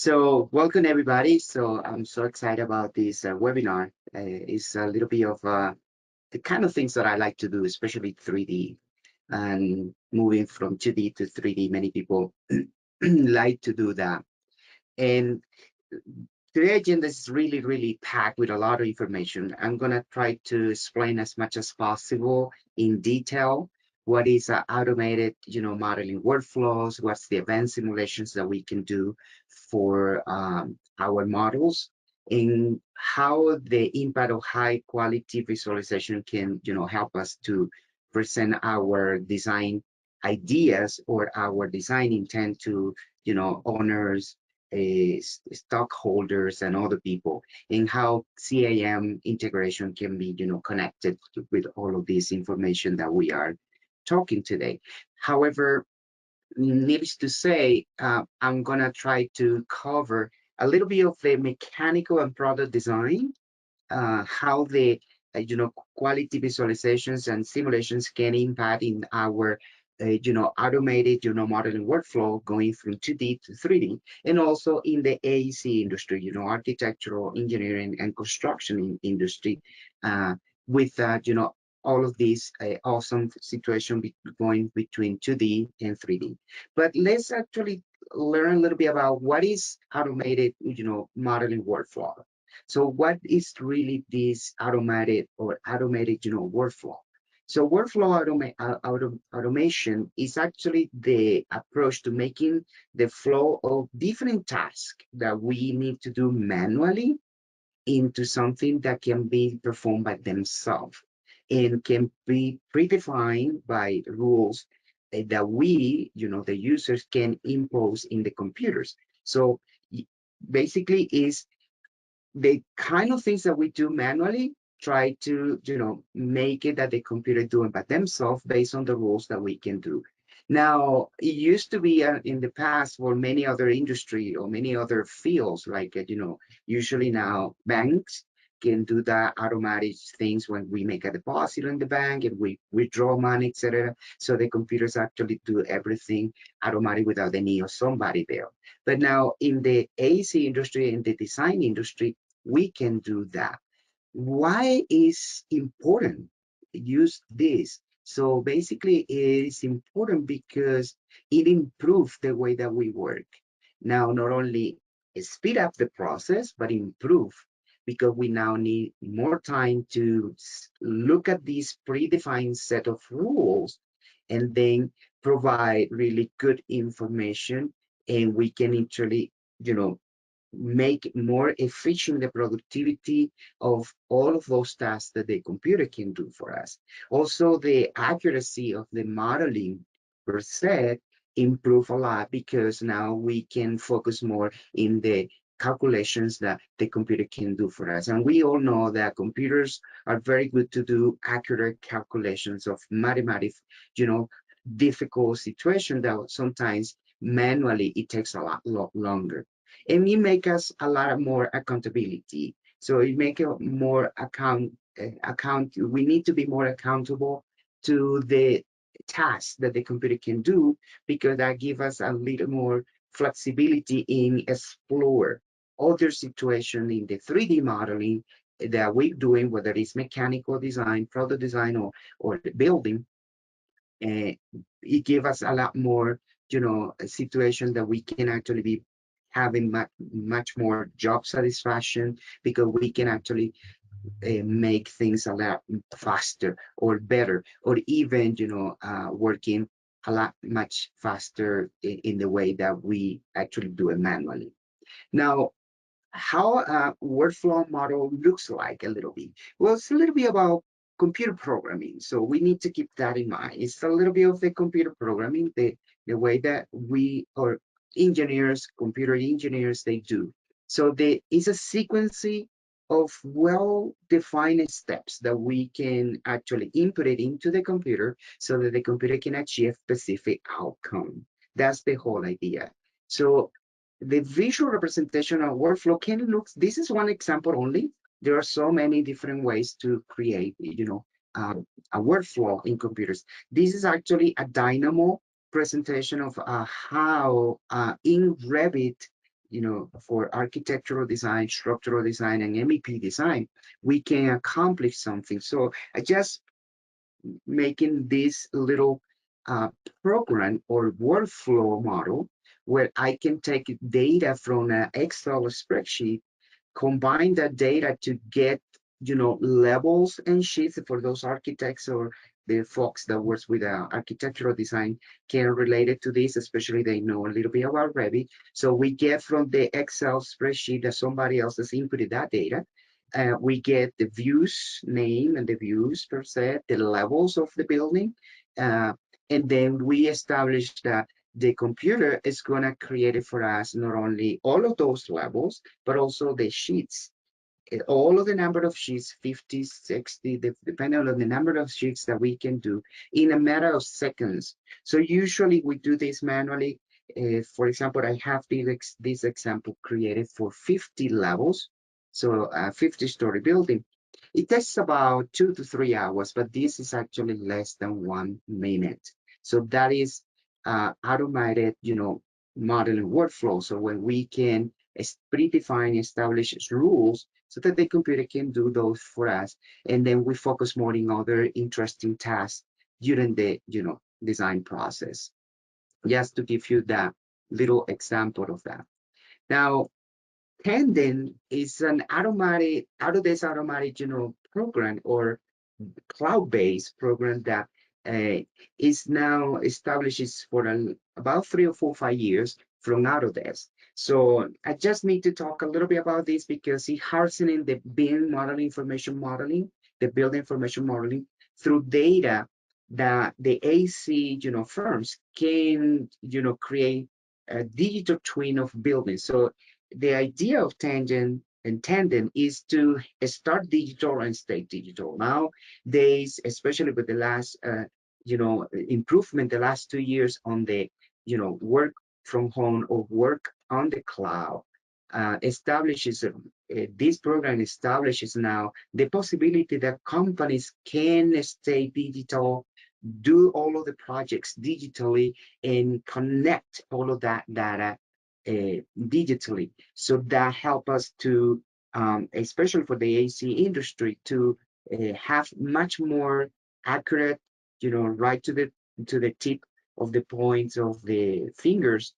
So welcome everybody. So I'm so excited about this webinar. It's a little bit of the kind of things that I like to do, especially 3D and moving from 2D to 3D. Many people like to do that. And today's agenda is really packed with a lot of information. I'm gonna try to explain as much as possible in detail what is automated, modeling workflows, what's the event simulations that we can do for our models, and how the impact of high quality visualization can, help us to present our design ideas or our design intent to, owners, stockholders and other people, and how CAM integration can be, connected with all of this information that we are talking today. However, needless to say, I'm gonna try to cover a little bit of the mechanical and product design, how the quality visualizations and simulations can impact in our automated modeling workflow going from 2D to 3D, and also in the AEC industry, architectural engineering and construction industry, with all of these awesome situation going between 2D and 3D. But let's actually learn a little bit about what is automated modeling workflow. So what is really this automated workflow? So workflow automation is actually the approach to making the flow of different tasks that we need to do manually into something that can be performed by themselves and can be predefined by rules that we, the users, can impose in the computers. So basically is the kind of things that we do manually, try to make it that the computer doing by themselves based on the rules that we can do. Now, it used to be in the past for many other industry or many other fields, like usually now banks can do the automatic things when we make a deposit in the bank and we withdraw money, etc. So the computers actually do everything automatic without the need of somebody there. But now in the AC industry, in the design industry, we can do that. Why is important use this? So basically it is important because it improves the way that we work. Now, not only speed up the process, but improve, because we now need more time to look at this predefined set of rules and then provide really good information, and we can actually, make more efficient the productivity of all of those tasks that the computer can do for us. Also, the accuracy of the modeling per se improve a lot, because now we can focus more in the calculations that the computer can do for us. And we all know that computers are very good to do accurate calculations of mathematics, difficult situation that sometimes manually it takes a lot longer. And it make us a lot more accountability. So it make it more we need to be more accountable to the tasks that the computer can do, because that give us a little more flexibility in explore other situation in the 3D modeling that we're doing, whether it's mechanical design, product design, or the building. It gives us a lot more, a situation that we can actually be having much more job satisfaction, because we can actually make things a lot faster or better, or even working a lot much faster in the way that we actually do it manually. Now, how a workflow model looks like a little bit. Well, it's a little bit about computer programming, so we need to keep that in mind. It's a little bit of the computer programming, the way that we, or engineers, computer engineers, they do. So there is a sequence of well-defined steps that we can actually input it into the computer so that the computer can achieve specific outcome. That's the whole idea. So the visual representation of workflow can look, this is one example only. There are so many different ways to create, a workflow in computers. This is actually a dynamo presentation of how in Revit for architectural design, structural design, and MEP design, we can accomplish something. So I just making this little uh, program or workflow model where I can take data from an Excel spreadsheet, combine that data to get levels and sheets for those architects or the folks that works with architectural design can relate it to this, especially they know a little bit about Revit. So we get from the Excel spreadsheet that somebody else has inputted that data. We get the views name and the views per se, the levels of the building, uh, and then we establish that the computer is going to create it for us not only all of those levels, but also the sheets. All of the number of sheets, 50, 60, depending on the number of sheets that we can do in a matter of seconds. So usually we do this manually. For example, I have this example created for 50 levels. So a 50-story building. It takes about 2 to 3 hours, but this is actually less than 1 minute. So that is automated, modeling workflow. So when we can predefine, establish rules so that the computer can do those for us, and then we focus more in other interesting tasks during the, design process. Just to give you that little example of that. Now, TANDEM is an Autodesk automatic, program or cloud-based program that is now established for about 3 or 4, 5 years from Autodesk. So I just need to talk a little bit about this because it harnessing the BIM modeling, information modeling, the building information modeling through data that the AC, firms can, create a digital twin of buildings. So the idea of TANDEM is to start digital and stay digital. Nowadays, especially with the last, improvement the last 2 years on the, work from home or work on the cloud, this program establishes now the possibility that companies can stay digital, do all of the projects digitally, and connect all of that data digitally. So that help us to, especially for the AC industry, to have much more accurate, right to the tip of the points of the fingers,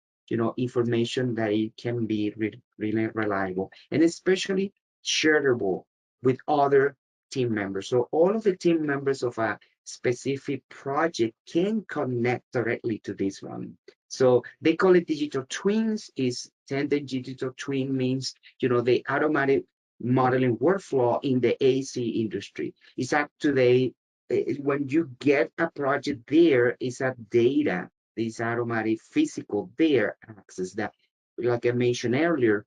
information that it can be really reliable and especially shareable with other team members. So all of the team members of a specific project can connect directly to this one. So they call it digital twins. Is TANDEM digital twin means, the automatic modeling workflow in the AC industry. It's up to when you get a project there, it's a data, this automatic physical there access that, like I mentioned earlier,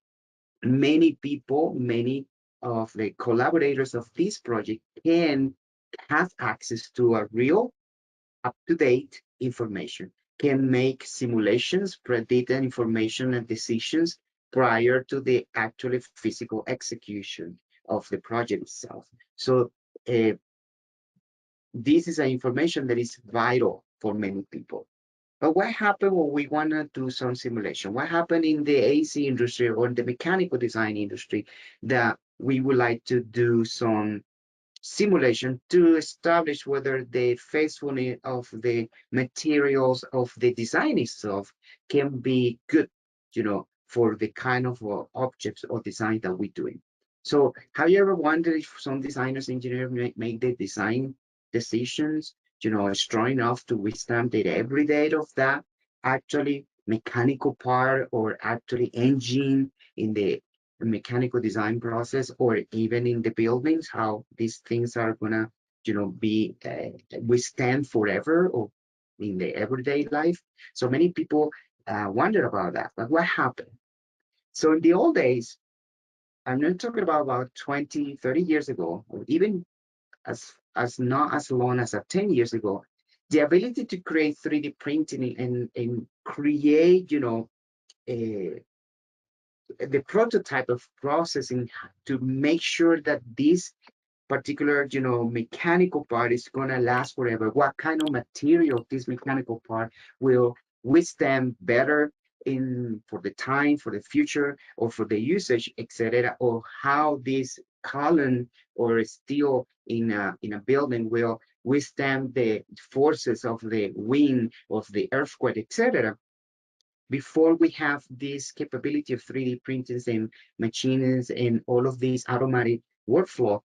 many people, many of the collaborators of this project can have access to a real up-to-date information, can make simulations, predict information and decisions prior to the actually physical execution of the project itself. So this is an information that is vital for many people. But what happened when we want to do some simulation? What happened in the AC industry or the mechanical design industry that we would like to do some simulation to establish whether the faithfulness of the materials of the design itself can be good, for the kind of objects or design that we're doing. So have you ever wondered if some designers, engineers make the design decisions, strong enough to withstand the everyday of that actually mechanical part or actually engine in the mechanical design process, or even in the buildings, how these things are gonna, be withstand forever or in the everyday life. So many people wonder about that. But what happened? So in the old days, I'm not talking about 20, 30 years ago, or even as not as long as 10 years ago, the ability to create 3D printing and create, the prototype of processing to make sure that this particular, mechanical part is going to last forever. What kind of material this mechanical part will withstand better in for the time, for the future, or for the usage, etc., or how this column or steel in a building will withstand the forces of the wind, of the earthquake, etc. Before we have this capability of 3D printers and machines and all of these automatic workflow,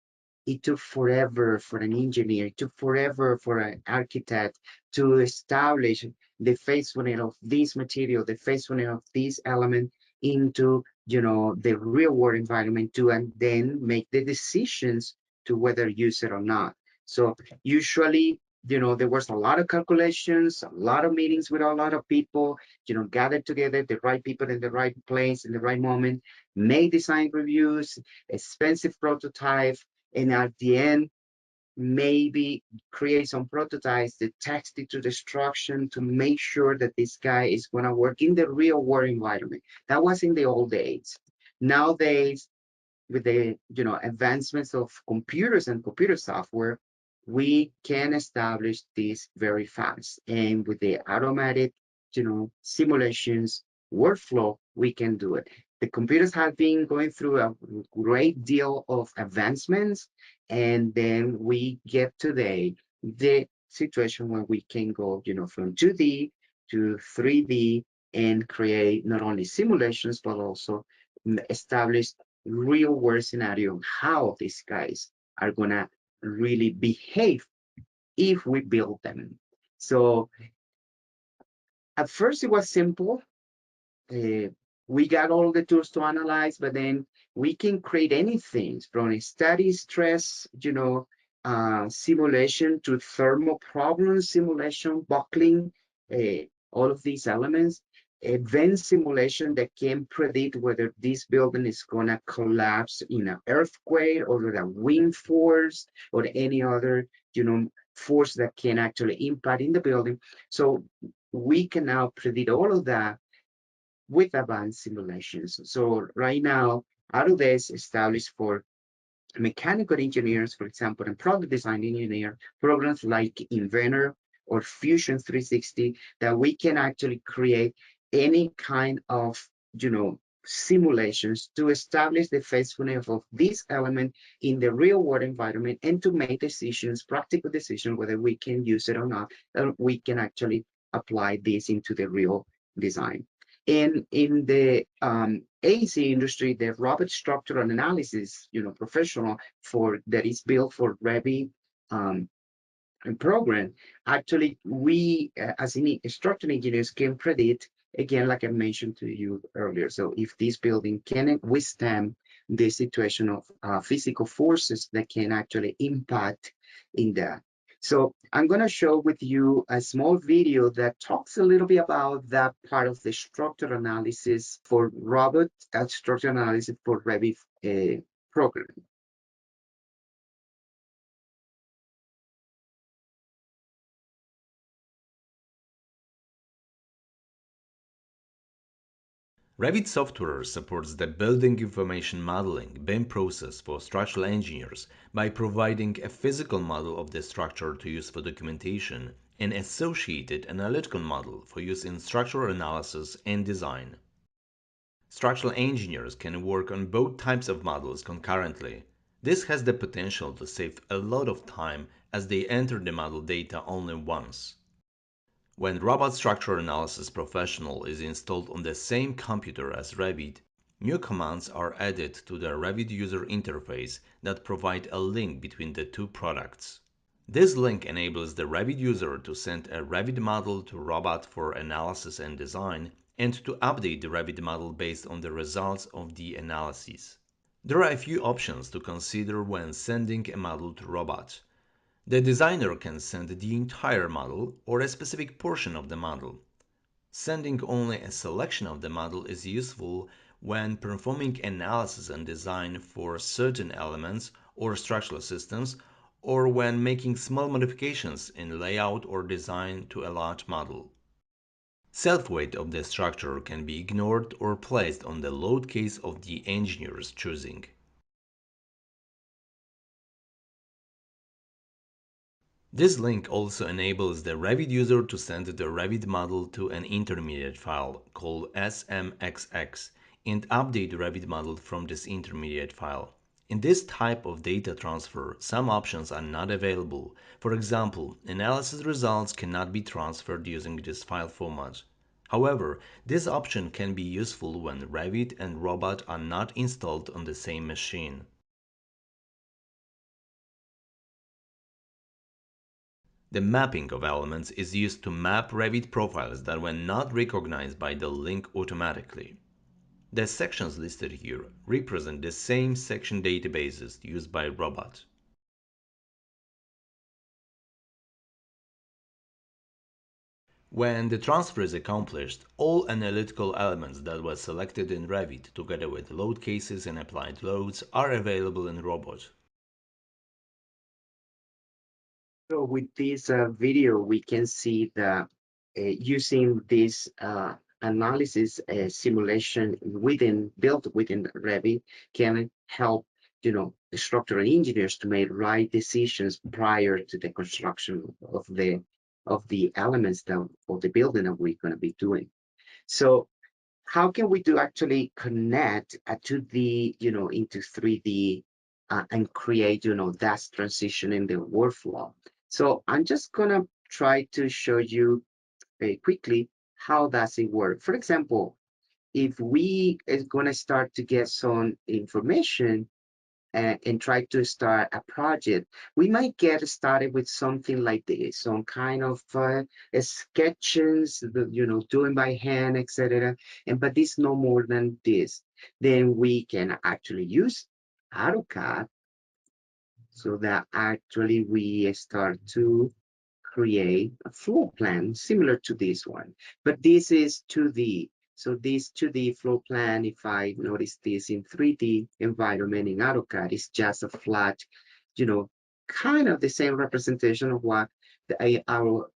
it took forever for an engineer, it took forever for an architect to establish the faithfulness of this material, the faithfulness of this element into, the real world environment to, and then make the decisions to whether use it or not. So usually, there was a lot of calculations, a lot of meetings with a lot of people, gather together the right people in the right place in the right moment, make design reviews, expensive prototype, and at the end, maybe create some prototypes that test it to destruction to make sure that this guy is going to work in the real world environment. That was in the old days. Nowadays, with the advancements of computers and computer software, we can establish this very fast. And with the automatic simulations workflow, we can do it. The computers have been going through a great deal of advancements, and then we get today the situation where we can go from 2D to 3D and create not only simulations but also establish real world scenario how these guys are gonna really behave if we build them. So at first it was simple. uh, we got all the tools to analyze, but then we can create anything from a static stress, simulation to thermal problem simulation, buckling, all of these elements. Event simulation that can predict whether this building is going to collapse in an earthquake or a wind force or any other, force that can actually impact in the building. So we can now predict all of that with advanced simulations. So right now, Autodesk established for mechanical engineers, for example, and product design engineer, programs like Inventor or Fusion 360 that we can actually create any kind of, simulations to establish the faithfulness of this element in the real world environment and to make decisions, practical decisions, whether we can use it or not, and we can actually apply this into the real design. In the AC industry, the robot structural analysis, professional for that is built for Revit program. Actually, we as structural engineers can predict, again, like I mentioned to you earlier. So if this building can withstand the situation of physical forces that can actually impact in that. So I'm going to show with you a small video that talks a little bit about that part of the structural analysis for robot structural analysis for Revit program. Revit software supports the Building Information Modeling (BIM) process for structural engineers by providing a physical model of the structure to use for documentation and associated analytical model for use in structural analysis and design. Structural engineers can work on both types of models concurrently. This has the potential to save a lot of time as they enter the model data only once. When Robot Structural Analysis Professional is installed on the same computer as Revit, new commands are added to the Revit user interface that provide a link between the two products. This link enables the Revit user to send a Revit model to Robot for analysis and design, and to update the Revit model based on the results of the analysis. There are a few options to consider when sending a model to Robot. The designer can send the entire model or a specific portion of the model. Sending only a selection of the model is useful when performing analysis and design for certain elements or structural systems, or when making small modifications in layout or design to a large model. Self-weight of the structure can be ignored or placed on the load case of the engineer's choosing. This link also enables the Revit user to send the Revit model to an intermediate file called SMXX and update the Revit model from this intermediate file. In this type of data transfer, some options are not available. For example, analysis results cannot be transferred using this file format. However, this option can be useful when Revit and Robot are not installed on the same machine. The mapping of elements is used to map Revit profiles that were not recognized by the link automatically. The sections listed here represent the same section databases used by Robot. When the transfer is accomplished, all analytical elements that were selected in Revit together with load cases and applied loads are available in Robot. So with this video, we can see that using this analysis simulation built within Revit can help, the structural engineers to make right decisions prior to the construction of the elements of the building that we're going to be doing. So how can we do actually connect a 2D, into 3D and create, that transition in the workflow? So I'm just gonna try to show you very quickly how does it work. For example, if we is gonna start to get some information and try to start a project, we might get started with something like this, some kind of sketches, doing by hand, etc. And but this no more than this. Then we can actually use AutoCAD so that actually we start to create a floor plan similar to this one, but this is 2D. So this 2D floor plan, if I notice this in 3D environment in AutoCAD, is just a flat, you know, kind of the same representation of what our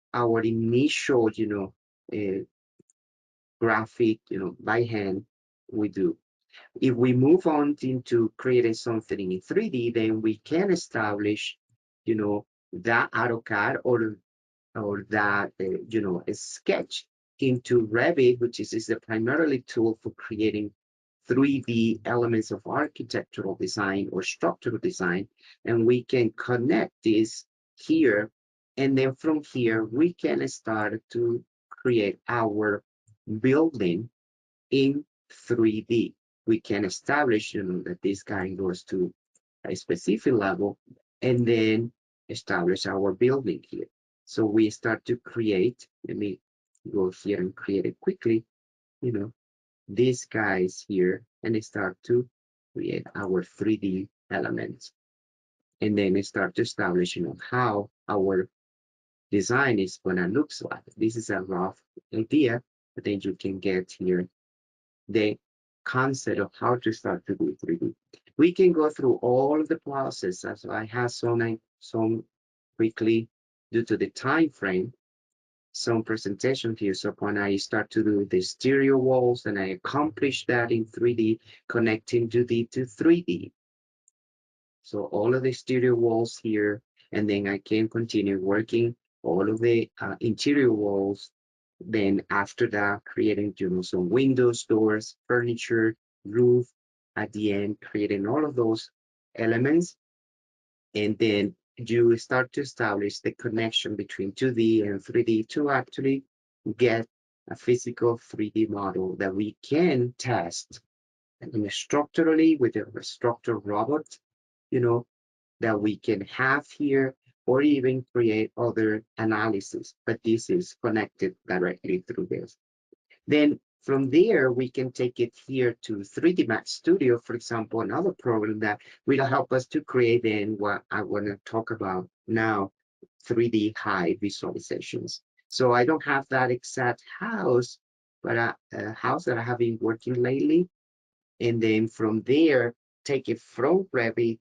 initial, uh, graphic, by hand we do. If we move on into creating something in 3D, then we can establish, that AutoCAD or that a sketch into Revit, which is the primarily tool for creating 3D elements of architectural design or structural design, and we can connect this here, and then from here we can start to create our building in 3D. We can establish, that this guy goes to a specific level, and then establish our building here. So we start to create, let me go here and create it quickly, these guys here, and start to create our 3D elements. And then start to establish, how our design is gonna look like. This is a rough idea, but then you can get here the concept of how to start to do 3D. We can go through all of the process, as I have some quickly due to the time frame, some presentation here. So when I start to do the stereo walls and I accomplish that in 3D, connecting 2D to 3D. So all of the stereo walls here, and then I can continue working all of the interior walls. Then after that, creating, some windows, doors, furniture, roof, at the end, creating all of those elements. And then you start to establish the connection between 2D and 3D to actually get a physical 3D model that we can test and structurally with a structured robot, you know, that we can have here, or even create other analysis, but this is connected directly through this. Then from there, we can take it here to 3D Max Studio, for example, another program that will help us to create then what I want to talk about now, 3D high visualizations. So I don't have that exact house, but a house that I have been working lately. And then from there, take it from Revit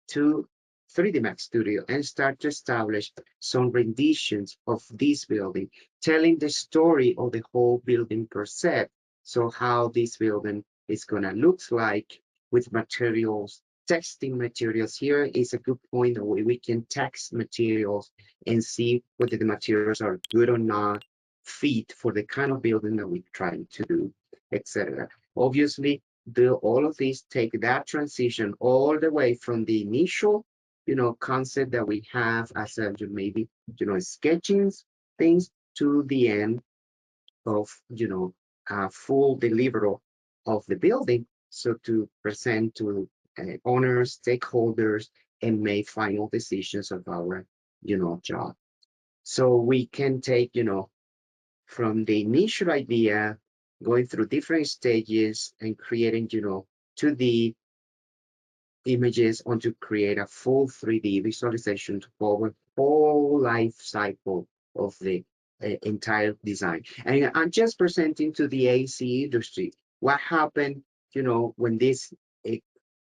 to 3D Max Studio and start to establish some renditions of this building, telling the story of the whole building per se. So how this building is gonna look like with materials Texting materials. Here is a good point where we can text materials and see whether the materials are good or not, fit for the kind of building that we're trying to do, etc. Obviously, all of these take that transition all the way from the initial, concept that we have as a maybe, sketching things to the end of, full delivery of the building. So to present to owners, stakeholders, and make final decisions of our, job. So we can take, from the initial idea, going through different stages and creating, 2D images onto create a full 3D visualization to cover whole life cycle of the entire design. And I'm just presenting to the AC industry what happened, when this uh,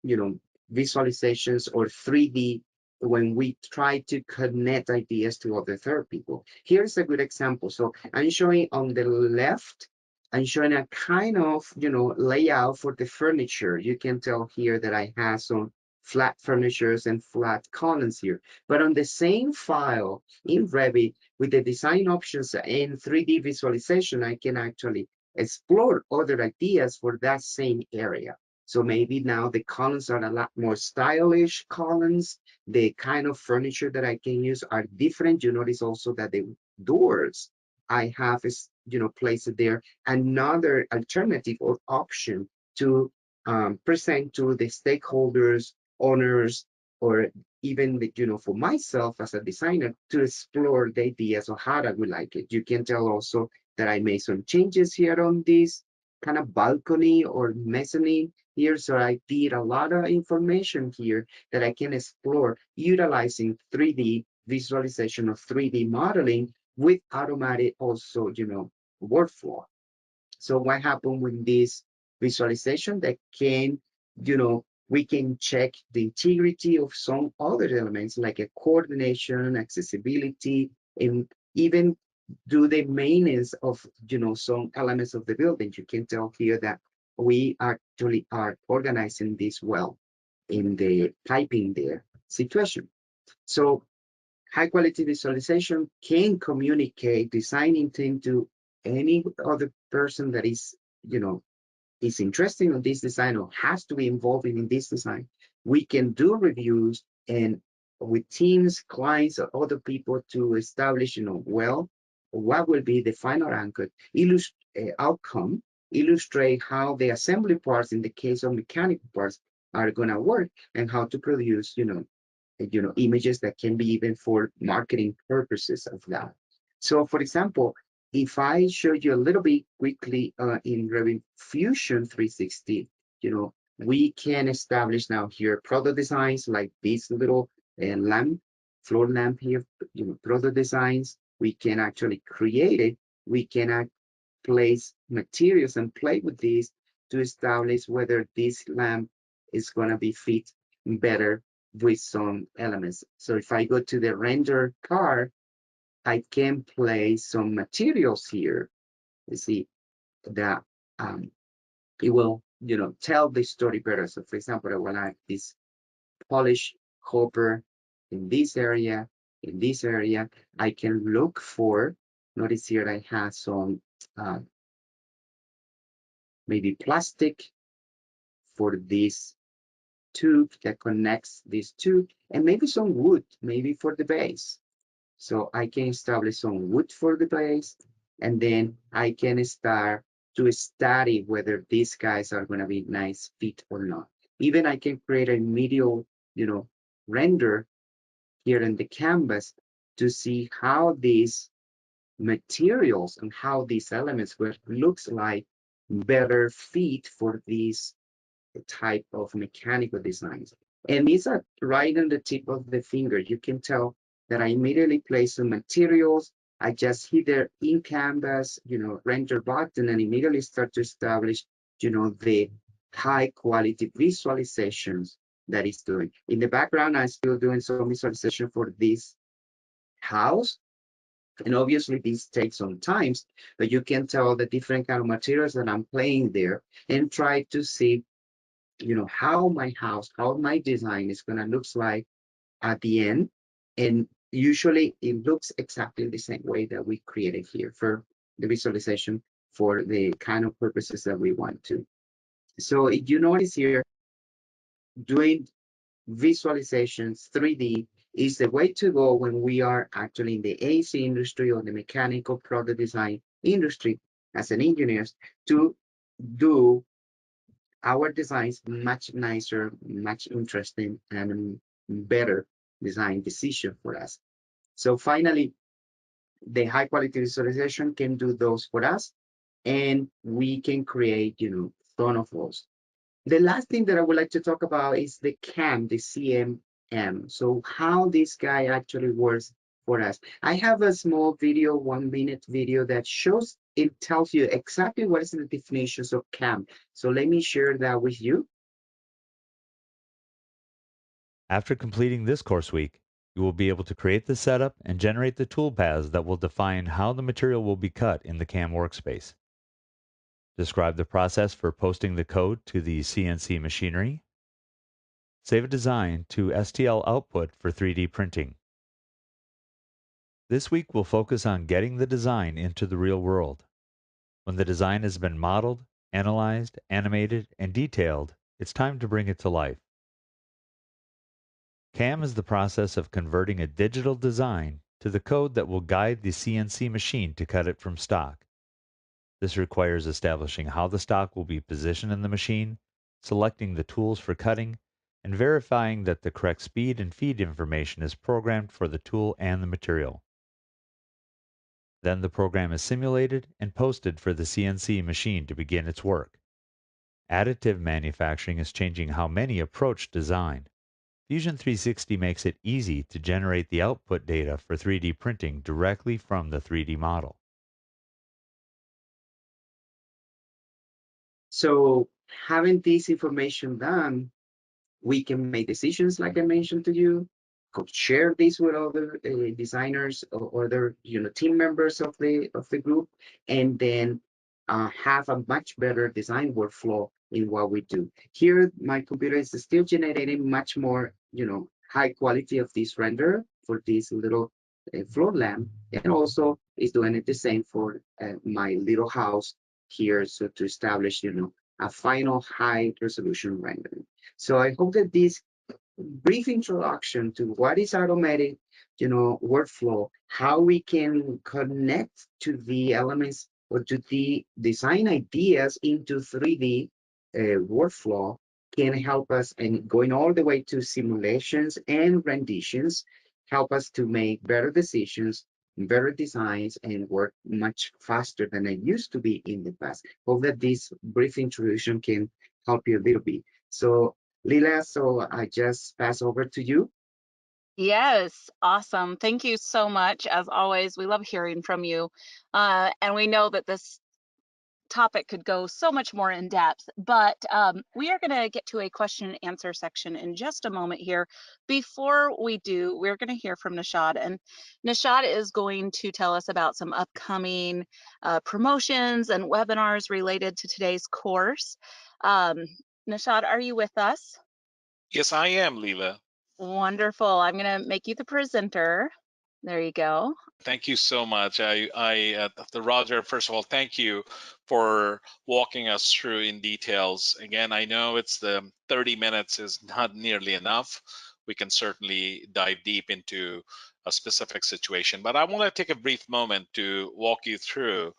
you know, visualizations or 3D when we try to connect ideas to other third people. Here's a good example. So I'm showing on the left, I'm showing a kind of, layout for the furniture. You can tell here that I have some flat furnitures and flat columns here. But on the same file in Revit with the design options and 3D visualization, I can actually explore other ideas for that same area. So maybe now the columns are a lot more stylish columns. The kind of furniture that I can use are different. You notice also that the doors I have is, placed there. Another alternative or option to present to the stakeholders, owners, or even, for myself as a designer to explore the ideas of how I would like it. You can tell also that I made some changes here on this kind of balcony or mezzanine here. So I did a lot of information here that I can explore utilizing 3D visualization of 3D modeling with automatic also, workflow. So what happened with this visualization that can, we can check the integrity of some other elements like a coordination, accessibility, and even do the maintenance of, some elements of the building. You can tell here that we actually are organizing this well in the typing there situation. So high quality visualization can communicate design intent to any other person that is, is interested in this design or has to be involved in this design. We can do reviews and with teams, clients, or other people to establish, well, what will be the final anchor outcome, illustrate how the assembly parts in the case of mechanical parts are going to work and how to produce, images that can be even for marketing purposes of that. So for example, if I show you a little bit quickly in Revit Fusion 360, we can establish now here product designs like this little lamp, floor lamp here, product designs. We can actually create it. We can place materials and play with these to establish whether this lamp is going to be fit better with some elements. So if I go to the render card, I can place some materials here. You see that it will, tell the story better. So for example, I want to have this polish copper in this area, in this area. I can look for, notice here I have some maybe plastic for this tube that connects this tube, and maybe some wood, maybe for the base. So I can establish some wood for the base, and then I can start to study whether these guys are going to be nice fit or not. Even I can create a medial, render here in the canvas to see how these materials and how these elements will looks like better fit for these type of mechanical designs. And these are right on the tip of the finger. You can tell that I immediately place some materials. I just hit there in canvas, render button, and immediately start to establish, the high quality visualizations that it's doing. In the background, I'm still doing some visualization for this house. And obviously this takes some time, but you can tell the different kind of materials that I'm playing there and try to see how my house, how my design is going to look like at the end. And usually it looks exactly the same way that we created here for the visualization for the kind of purposes that we want to. So if you notice here, doing visualizations 3D is the way to go when we are actually in the AC industry or the mechanical product design industry as an engineers to do our designs much nicer, much interesting, and better design decision for us. So finally, the high quality visualization can do those for us, and we can create, ton of those. The last thing that I would like to talk about is the CAM, the CMM. So how this guy actually works for us. I have a small video, 1 minute video that shows, it tells you exactly what is the definitions of CAM. So let me share that with you. After completing this course week, you will be able to create the setup and generate the toolpaths that will define how the material will be cut in the CAM workspace. Describe the process for posting the code to the CNC machinery. Save a design to STL output for 3D printing. This week we'll focus on getting the design into the real world. When the design has been modeled, analyzed, animated, and detailed, it's time to bring it to life. CAM is the process of converting a digital design to the code that will guide the CNC machine to cut it from stock. This requires establishing how the stock will be positioned in the machine, selecting the tools for cutting, and verifying that the correct speed and feed information is programmed for the tool and the material. Then the program is simulated and posted for the CNC machine to begin its work. Additive manufacturing is changing how many approach design. Fusion 360 makes it easy to generate the output data for 3D printing directly from the 3D model. So having this information done, we can make decisions like I mentioned to you, could share this with other designers or other team members of the group, and then have a much better design workflow in what we do. Here my computer is still generating much more high quality of this render for this little floor lamp, and also is doing it the same for my little house here, so to establish a final high resolution rendering. So I hope that this brief introduction to what is automatic, workflow, how we can connect to the elements or to the design ideas into 3D workflow can help us, and going all the way to simulations and renditions, help us to make better decisions, better designs, and work much faster than it used to be in the past. Hope that this brief introduction can help you a little bit. So Lila, so I just pass over to you. Yes, awesome. Thank you so much. As always, we love hearing from you. And we know that this topic could go so much more in depth, but we are going to get to a question and answer section in just a moment here. Before we do, we're going to hear from Nishad, and Nishad is going to tell us about some upcoming promotions and webinars related to today's course. Nishad, are you with us? Yes, I am, Leela. Wonderful. I'm going to make you the presenter. There you go. Thank you so much. Roger, first of all, thank you for walking us through in details. Again, I know it's the 30 minutes is not nearly enough. We can certainly dive deep into a specific situation, but I want to take a brief moment to walk you through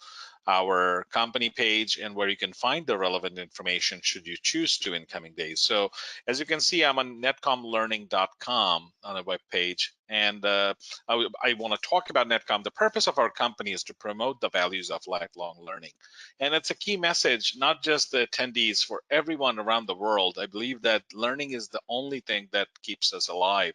our company page and where you can find the relevant information should you choose to in coming days. So as you can see, I'm on netcomlearning.com on a web page, and I want to talk about NetCom. The purpose of our company is to promote the values of lifelong learning. And it's a key message, not just the attendees, for everyone around the world. I believe that learning is the only thing that keeps us alive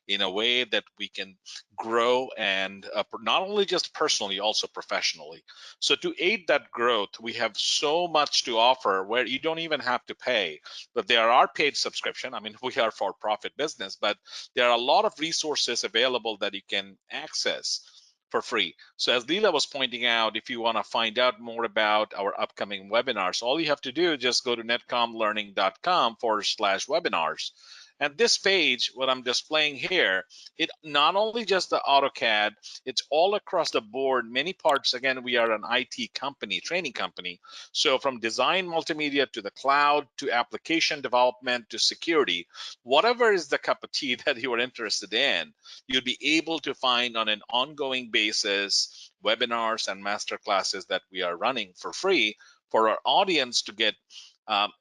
in a way that we can grow, and not only just personally, also professionally. So to aid that growth, we have so much to offer where you don't even have to pay. But there are paid subscription. I mean, we are for profit business, but there are a lot of resources available that you can access for free. So as Leela was pointing out, if you want to find out more about our upcoming webinars, all you have to do is just go to netcomlearning.com/webinars. And this page, what I'm displaying here, it not only just the AutoCAD, it's all across the board, many parts. Again, we are an IT company, training company. So from design multimedia to the cloud, to application development, to security, whatever is the cup of tea that you are interested in, you'll be able to find on an ongoing basis webinars and master classes that we are running for free for our audience to get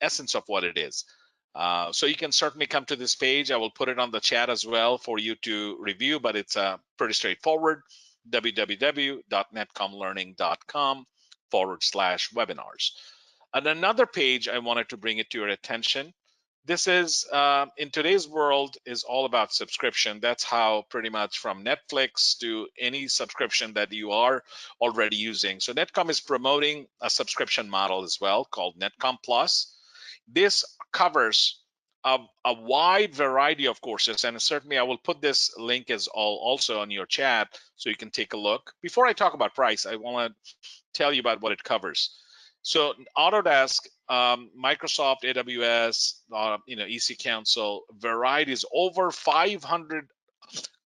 essence of what it is. So you can certainly come to this page. I will put it on the chat as well for you to review, but it's pretty straightforward. www.netcomlearning.com/webinars. And another page I wanted to bring it to your attention. This is in today's world is all about subscription. That's how pretty much from Netflix to any subscription that you are already using. So NetCom is promoting a subscription model as well called NetCom Plus. This covers a wide variety of courses, and certainly I will put this link as also on your chat so you can take a look. Before I talk about price, I want to tell you about what it covers. So Autodesk, Microsoft, AWS, EC Council, varieties, over 500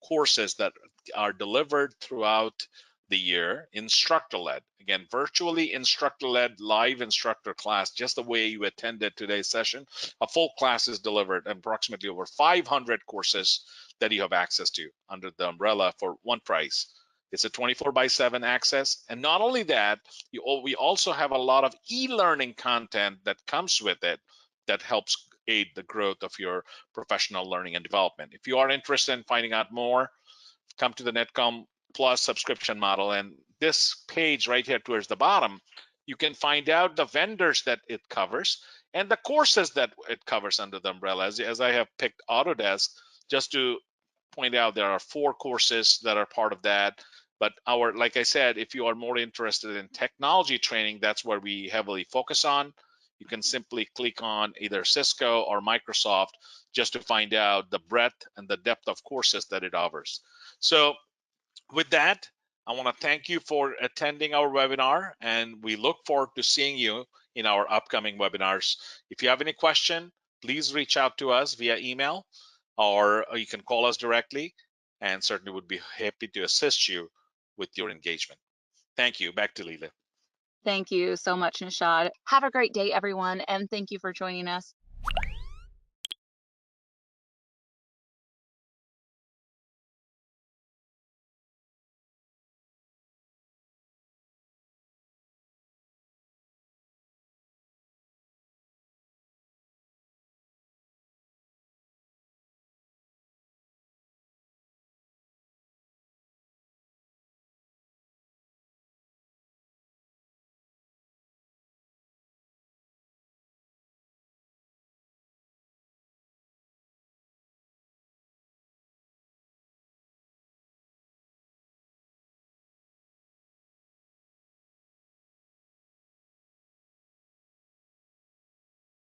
courses that are delivered throughout the year, instructor-led. Again, virtually instructor-led, live instructor class, just the way you attended today's session. A full class is delivered, approximately over 500 courses that you have access to under the umbrella for one price. It's a 24/7 access. And not only that, we also have a lot of e-learning content that comes with it that helps aid the growth of your professional learning and development. If you are interested in finding out more, come to the NetCom Plus subscription model. And this page right here towards the bottom, you can find out the vendors that it covers and the courses that it covers under the umbrella. As I have picked Autodesk, just to point out, there are 4 courses that are part of that. But like I said, if you are more interested in technology training, that's where we heavily focus on. You can simply click on either Cisco or Microsoft just to find out the breadth and the depth of courses that it offers. So with that, I want to thank you for attending our webinar, and we look forward to seeing you in our upcoming webinars. If you have any question, please reach out to us via email, or you can call us directly, and certainly would be happy to assist you with your engagement. Thank you. Back to Leela. Thank you so much, Nishad. Have a great day, everyone, and thank you for joining us.